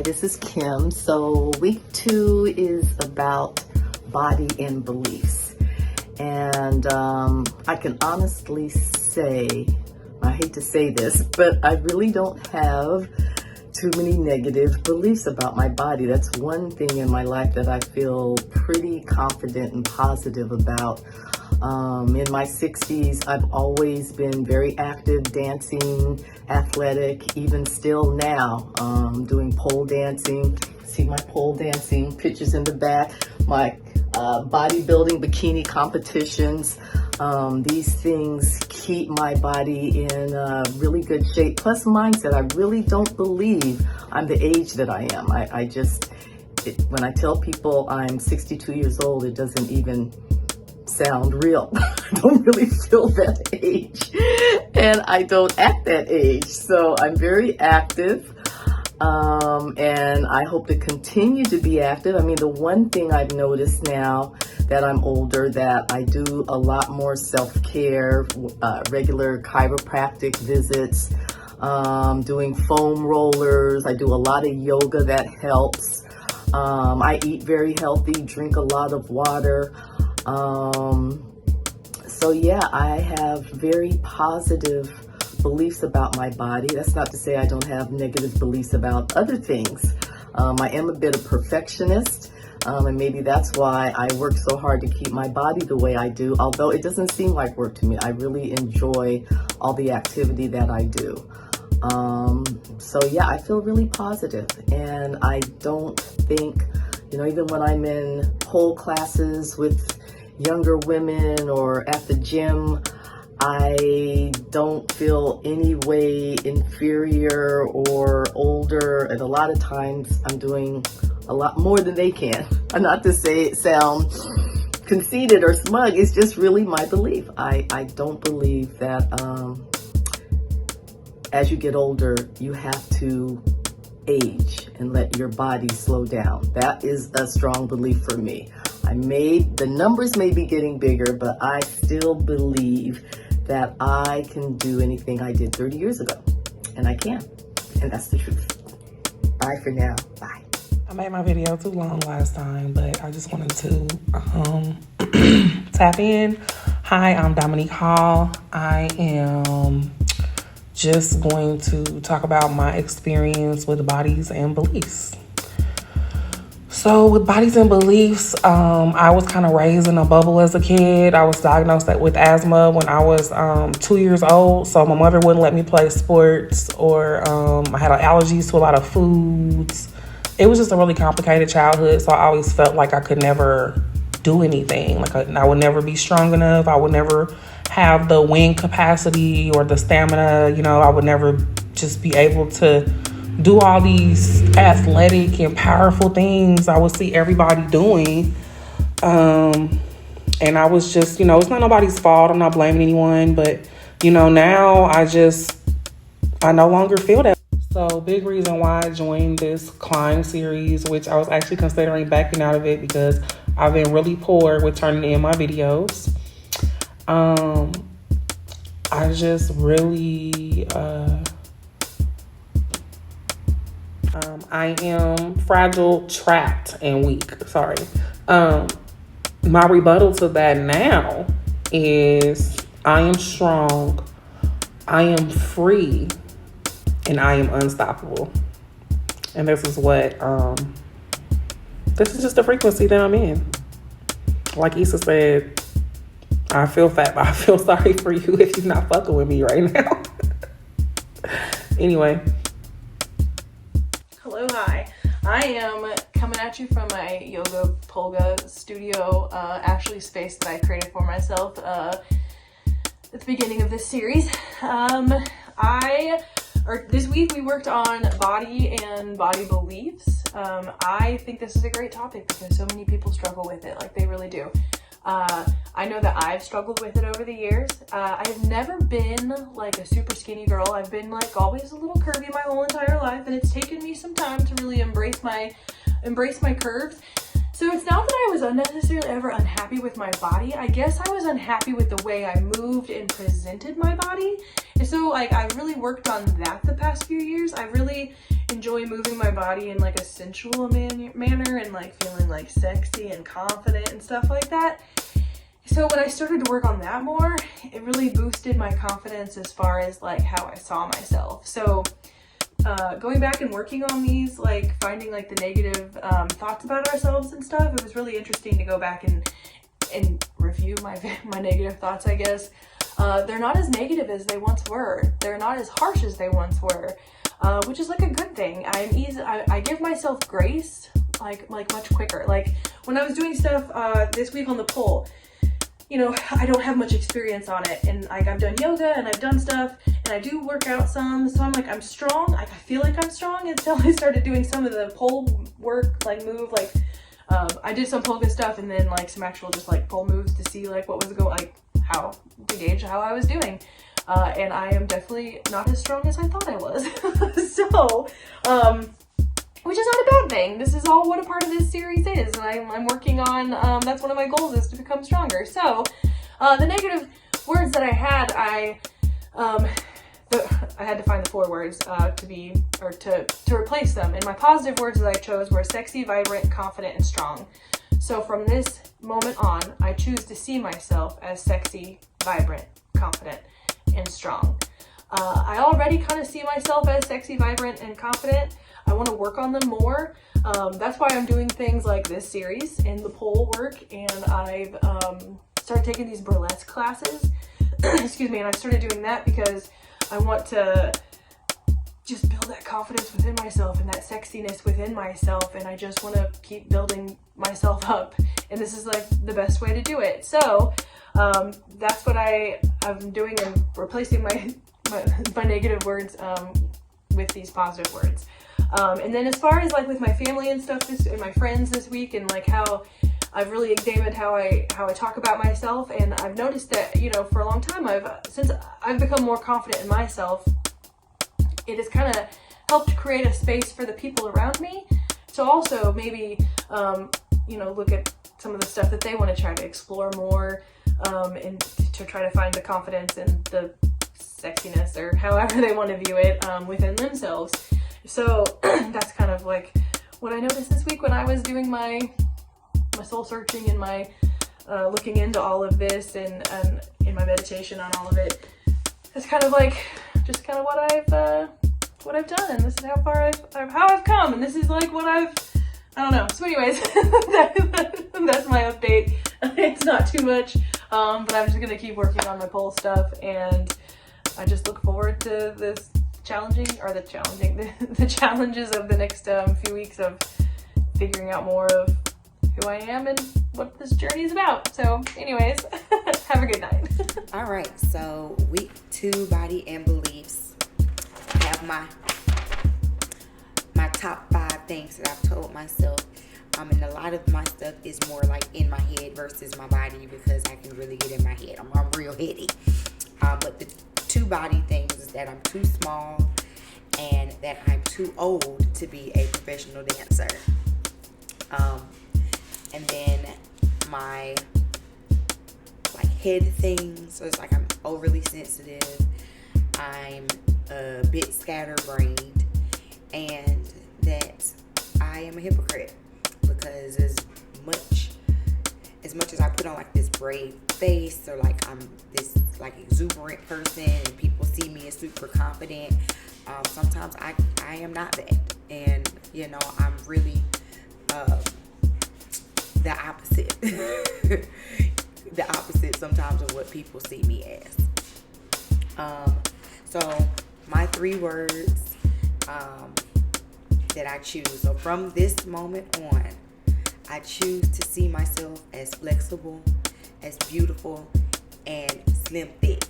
this is Kim. So week 2 is about body and beliefs. And I can honestly say, I hate to say this, but I really don't have too many negative beliefs about my body. That's one thing in my life that I feel pretty confident and positive about. In my 60s, I've always been very active, dancing, athletic, even still now, doing pole dancing. See my pole dancing pictures in the back, my bodybuilding bikini competitions. These things keep my body in really good shape. Plus mindset, I really don't believe I'm the age that I am. When I tell people I'm 62 years old, it doesn't even sound real. I don't really feel that age, and I don't act that age. So I'm very active, and I hope to continue to be active. I mean, the one thing I've noticed now that I'm older, that I do a lot more self-care, regular chiropractic visits, doing foam rollers. I do a lot of yoga that helps. I eat very healthy, drink a lot of water. So yeah, I have very positive beliefs about my body. That's not to say I don't have negative beliefs about other things. I am a bit of a perfectionist, and maybe that's why I work so hard to keep my body the way I do, although it doesn't seem like work to me. I really enjoy all the activity that I do. So yeah, I feel really positive, and I don't think, even when I'm in pole classes with younger women or at the gym, I don't feel any way inferior or older. And a lot of times I'm doing a lot more than they can. Not to say it sound conceited or smug, it's just really my belief. I don't believe that as you get older, you have to age and let your body slow down. That is a strong belief for me. The numbers may be getting bigger, but I still believe that I can do anything I did 30 years ago, and I can, and that's the truth. Bye for now. Bye. I made my video too long last time, but I just wanted to tap in. Hi, I'm Dominique Hall. I am just going to talk about my experience with bodies and beliefs. So with bodies and beliefs, I was kind of raised in a bubble as a kid. I was diagnosed with asthma when I was 2 years old. So my mother wouldn't let me play sports, or I had allergies to a lot of foods. It was just a really complicated childhood. So I always felt like I could never do anything. Like I would never be strong enough. I would never have the wing capacity or the stamina. I would never just be able to do all these athletic and powerful things I would see everybody doing. And I was just, it's not nobody's fault. I'm not blaming anyone, but, now I no longer feel that. So big reason why I joined this climb series, which I was actually considering backing out of it because I've been really poor with turning in my videos. I just really, I am fragile, trapped, and weak. Sorry. My rebuttal to that now is I am strong, I am free, and I am unstoppable. And this is just the frequency that I'm in. Like Issa said, I feel fat, but I feel sorry for you if you're not fucking with me right now. Anyway. Hello, hi. I am coming at you from my Yoga Polga studio, Ashley's space that I created for myself at the beginning of this series. This week we worked on body and body beliefs. I think this is a great topic because so many people struggle with it, like they really do. I know that I've struggled with it over the years. I have never been like a super skinny girl. I've been like always a little curvy my whole entire life, and it's taken me some time to really embrace my curves. So it's not that I was unnecessarily ever unhappy with my body. I guess I was unhappy with the way I moved and presented my body. And so like I really worked on that the past few years. I really enjoy moving my body in like a sensual manner and like feeling like sexy and confident and stuff like that. So when I started to work on that more, it really boosted my confidence as far as like how I saw myself. So going back and working on these, like finding like the negative thoughts about ourselves and stuff, it was really interesting to go back and review my negative thoughts, I guess. They're not as negative as they once were. They're not as harsh as they once were, which is like a good thing. I give myself grace like much quicker. Like when I was doing stuff this week on the pole, you know, I don't have much experience on it, and like I've done yoga and I've done stuff and I do work out some, so I'm like, I'm strong. I feel like I'm strong until I started doing some of the pole work, like move, like I did some polka stuff and then like some actual just like pole moves to see like what was going, like how to gauge how I was doing. And I am definitely not as strong as I thought I was. So, which is not a bad thing. This is all what a part of this series is, and I'm working on, that's one of my goals, is to become stronger. So, the negative words that I had, I had to find the 4 words to replace them, and my positive words that I chose were sexy, vibrant, confident, and strong. So from this moment on, I choose to see myself as sexy, vibrant, confident, and strong. I already kind of see myself as sexy, vibrant, and confident. I want to work on them more. That's why I'm doing things like this series and the pole work, and I've started taking these burlesque classes. Excuse me, and I've started doing that because I want to just build that confidence within myself and that sexiness within myself, and I just want to keep building myself up, and this is like the best way to do it. So that's what I'm doing, and replacing my negative words with these positive words. And then as far as like with my family and stuff, and my friends this week, and like how I've really examined how I talk about myself, and I've noticed that, you know, for a long time, since I've become more confident in myself, it has kind of helped create a space for the people around me to also maybe, you know, look at some of the stuff that they want to try to explore more, and to try to find the confidence and the sexiness, or however they want to view it, within themselves. So that's kind of like what I noticed this week when I was doing my soul searching and my looking into all of this, and in my meditation on all of it. It's kind of like just kind of what I've done, and this is how far I've come, and this is like what I don't know. So anyways, that's my update. It's not too much, but I'm just gonna keep working on my pole stuff, and I just look forward to this the challenges of the next few weeks of figuring out more of who I am and what this journey is about. So anyways, have a good night. All right, so week 2, body and beliefs. I have my top 5 things that I've told myself. And a lot of my stuff is more like in my head versus my body, because I can really get in my head. I'm real heady. But the 2 body things is that I'm too small and that I'm too old to be a professional dancer. And then my like head things, so it's like I'm overly sensitive, I'm a bit scatterbrained, and that I am a hypocrite, because as much as I put on like this brave face, or like I'm this like exuberant person and people see me as super confident, sometimes I am not that, and you know, I'm really the opposite the opposite sometimes of what people see me as. So my 3 words that I choose, so from this moment on, I choose to see myself as flexible, as beautiful, and slim thick.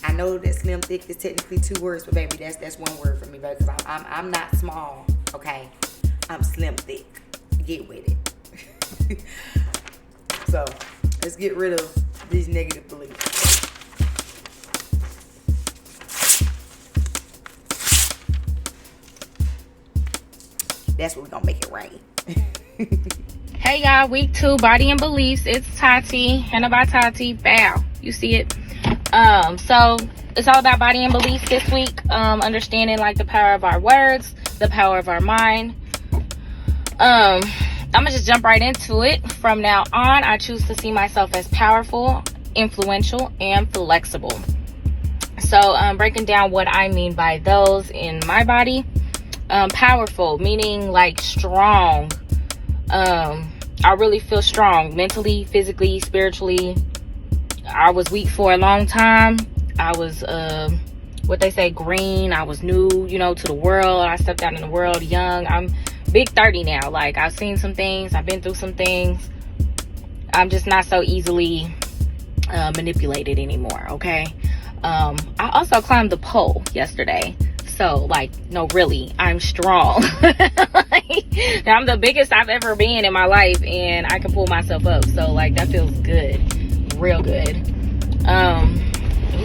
I know that slim thick is technically 2 words, but baby, that's 1 word for me, baby, because I'm not small, okay? I'm slim thick. Get with it. So let's get rid of these negative beliefs. That's what we're gonna make it rain. Hey y'all, week 2, body and beliefs. It's Tati, Hannah by Tati. Bow, you see it. So it's all about body and beliefs this week. Understanding like the power of our words, the power of our mind. I'm gonna just jump right into it. From now on, I choose to see myself as powerful, influential, and flexible. So breaking down what I mean by those in my body. Powerful, meaning like strong. I really feel strong mentally, physically, spiritually. I was weak for a long time. I was what they say, green. I was new, to the world. I stepped out in the world young. I'm big 30 now. Like, I've seen some things, I've been through some things. I'm just not so easily manipulated anymore. Okay. I also climbed the pole yesterday. So, no, really, I'm strong. I'm the biggest I've ever been in my life, and I can pull myself up. So, that feels good. Real good. Oh,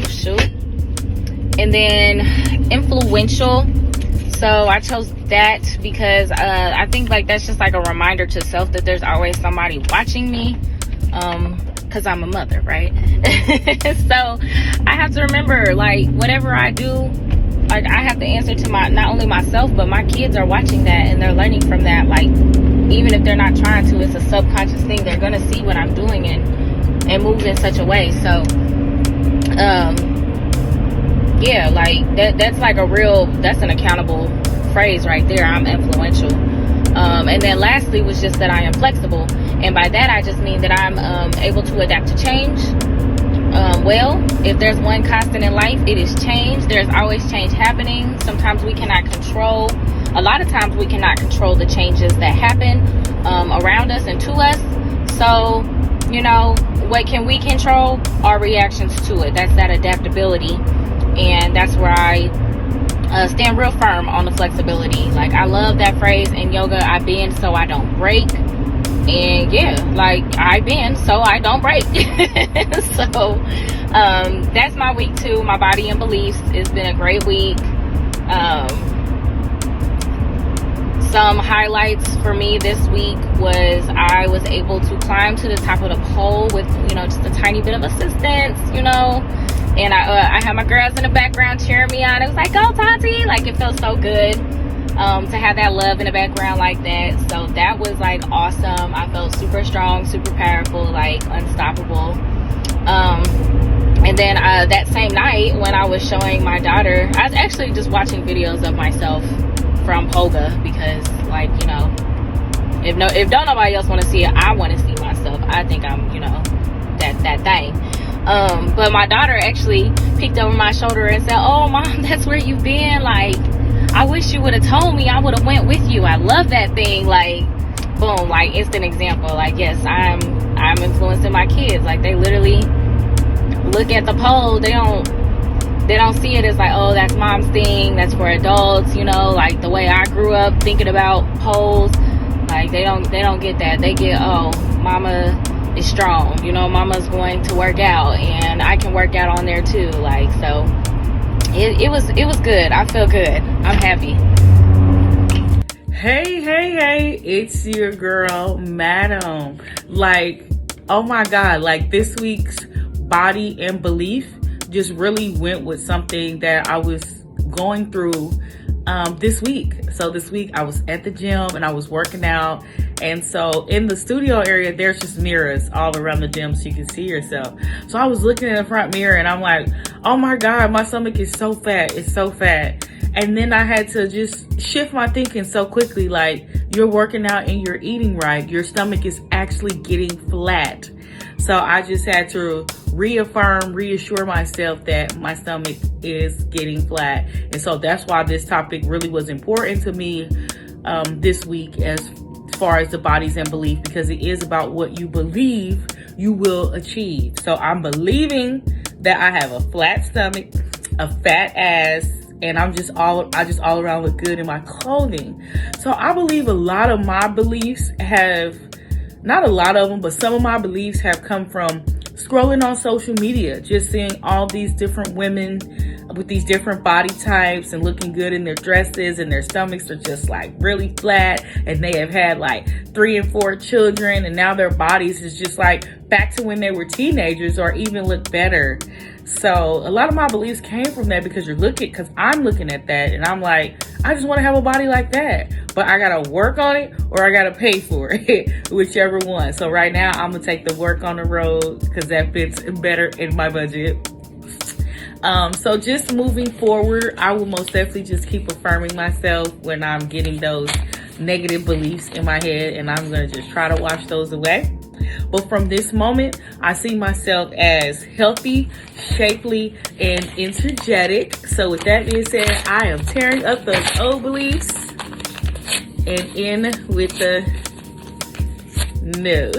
shoot. And then, influential. So, I chose that because I think, that's just, a reminder to self that there's always somebody watching me. Because I'm a mother, right? So, I have to remember, whatever I do, I have to answer to not only myself, but my kids are watching that and they're learning from that. Even if they're not trying to, it's a subconscious thing. They're going to see what I'm doing and move in such a way. So, yeah, that's an accountable phrase right there. I'm influential. And then lastly was just that I am flexible. And by that, I just mean that I'm able to adapt to change. Well, if there's one constant in life, it is change. There's always change happening. Sometimes we cannot control. A lot of times we cannot control the changes that happen around us and to us. So, what can we control? Our reactions to it. That's that adaptability. And that's where I stand real firm on the flexibility. I love that phrase in yoga. I bend so I don't break. And yeah, I bend so I don't break. So that's my week 2, my body and beliefs. It's been a great week. Some highlights for me this week was I was able to climb to the top of the pole with just a tiny bit of assistance, and I had my girls in the background cheering me on. It was like, go Tati, it felt so good to have that love in the background like that. So that was awesome. I felt super strong, super powerful, unstoppable. And then that same night when I was showing my daughter, I was actually just watching videos of myself from Poga because if don't nobody else want to see it, I want to see myself. I think I'm that thing. But my daughter actually peeked over my shoulder and said, oh mom, that's where you've been. I wish you would have told me. I would have went with you. I love that thing. Boom, instant example. Yes, I'm influencing my kids. They literally look at the pole. They don't see it as oh, that's mom's thing. That's for adults. The way I grew up thinking about poles. They don't get that. They get, oh, mama is strong. Mama's going to work out, and I can work out on there too. So. It was good. I feel good. I'm happy. Hey, it's your girl, Madam. Oh my God, this week's body and belief just really went with something that I was going through this week. So this week I was at the gym and I was working out. And so in the studio area, there's just mirrors all around the gym so you can see yourself. So I was looking in the front mirror and I'm like, oh my God, my stomach is so fat. It's so fat. And then I had to just shift my thinking so quickly. You're working out and you're eating right. Your stomach is actually getting flat. So I just had to reassure myself that my stomach is getting flat. And so that's why this topic really was important to me this week as far as the bodies and belief, because it is about what you believe you will achieve. So I'm believing that I have a flat stomach, a fat ass, and I just all around look good in my clothing. So I believe a lot of my beliefs have, not a lot of them, but some of my beliefs have come from scrolling on social media, just seeing all these different women with these different body types and looking good in their dresses, and their stomachs are just like really flat, and they have had like 3 and 4 children, and now their bodies is just like back to when they were teenagers or even look better. So a lot of my beliefs came from that, because because I'm looking at that and I'm like, I just want to have a body like that, but I gotta work on it or I gotta pay for it, whichever one. So right now I'm gonna take the work on the road, because that fits better in my budget. So just moving forward, I will most definitely just keep affirming myself when I'm getting those negative beliefs in my head, and I'm gonna just try to wash those away. But from this moment, I see myself as healthy, shapely, and energetic. So with that being said, I am tearing up those old beliefs and in with the new.